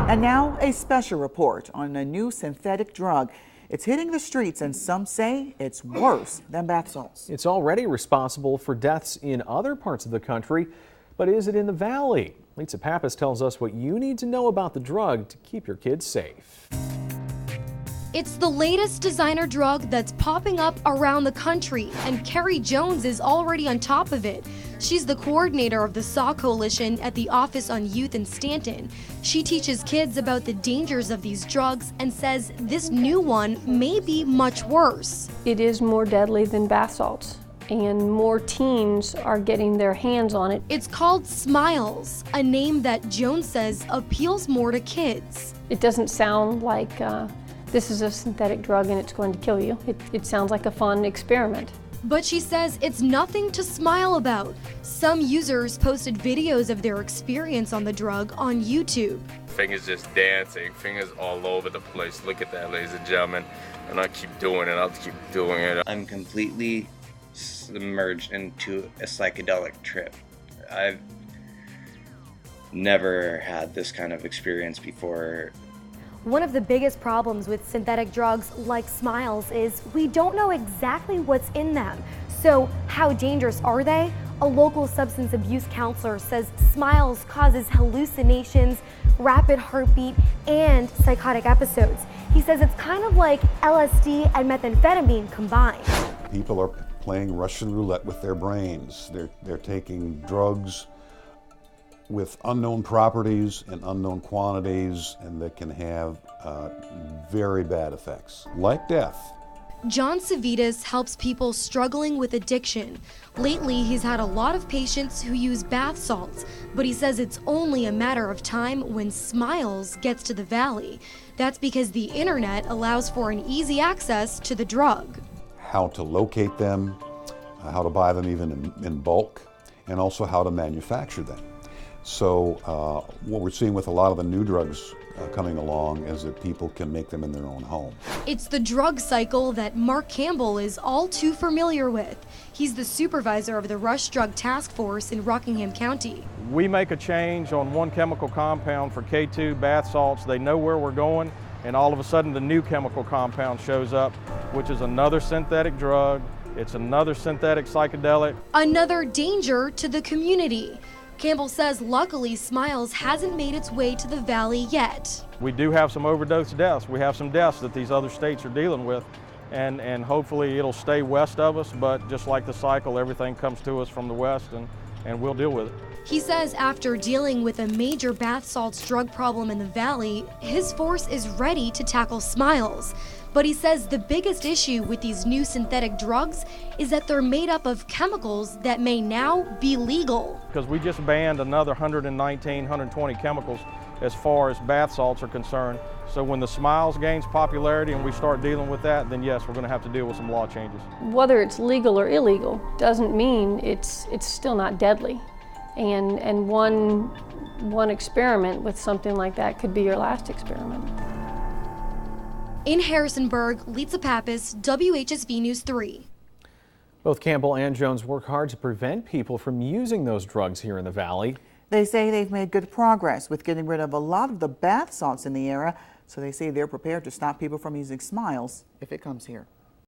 And now a special report on a new synthetic drug. It's hitting the streets and some say it's worse than bath salts. It's already responsible for deaths in other parts of the country, but is it in the valley? Lisa Pappas tells us what you need to know about the drug to keep your kids safe. It's the latest designer drug that's popping up around the country, and Carrie Jones is already on top of it. She's the coordinator of the SAW Coalition at the Office on Youth in Stanton. She teaches kids about the dangers of these drugs and says this new one may be much worse. It is more deadly than bath salts, and more teens are getting their hands on it. It's called Smiles, a name that Jones says appeals more to kids. It doesn't sound like this is a synthetic drug and it's going to kill you. It sounds like a fun experiment. But she says it's nothing to smile about. Some users posted videos of their experience on the drug on YouTube. Fingers just dancing, fingers all over the place. Look at that, ladies and gentlemen. And I keep doing it, I'll keep doing it. I'm completely submerged into a psychedelic trip. I've never had this kind of experience before. One of the biggest problems with synthetic drugs like Smiles is we don't know exactly what's in them. So how dangerous are they? A local substance abuse counselor says Smiles causes hallucinations, rapid heartbeat, and psychotic episodes. He says it's kind of like LSD and methamphetamine combined. People are playing Russian roulette with their brains. They're taking drugs with unknown properties and unknown quantities, and that can have very bad effects, like death. John Savitas helps people struggling with addiction. Lately, he's had a lot of patients who use bath salts, but he says it's only a matter of time when Smiles gets to the valley. That's because the internet allows for an easy access to the drug. How to locate them, how to buy them even in bulk, and also how to manufacture them. So what we're seeing with a lot of the new drugs coming along is that people can make them in their own home. It's the drug cycle that Mark Campbell is all too familiar with. He's the supervisor of the Rush Drug Task Force in Rockingham County. We make a change on one chemical compound for K2 bath salts. They know where we're going, and all of a sudden the new chemical compound shows up, which is another synthetic drug. It's another synthetic psychedelic. Another danger to the community. Campbell says luckily Smiles hasn't made its way to the valley yet. We do have some overdose deaths. We have some deaths that these other states are dealing with, and hopefully it'll stay west of us, but just like the cycle, everything comes to us from the west, and we'll deal with it. He says after dealing with a major bath salts drug problem in the valley, his force is ready to tackle Smiles. But he says the biggest issue with these new synthetic drugs is that they're made up of chemicals that may now be legal. Because we just banned another 119, 120 chemicals as far as bath salts are concerned. So when the Smiles gains popularity and we start dealing with that, then yes, we're going to have to deal with some law changes. Whether it's legal or illegal doesn't mean it's still not deadly. And one experiment with something like that could be your last experiment. In Harrisonburg, Lisa Pappas, WHSV News 3. Both Campbell and Jones work hard to prevent people from using those drugs here in the valley. They say they've made good progress with getting rid of a lot of the bath salts in the area, so they say they're prepared to stop people from using Smiles if it comes here.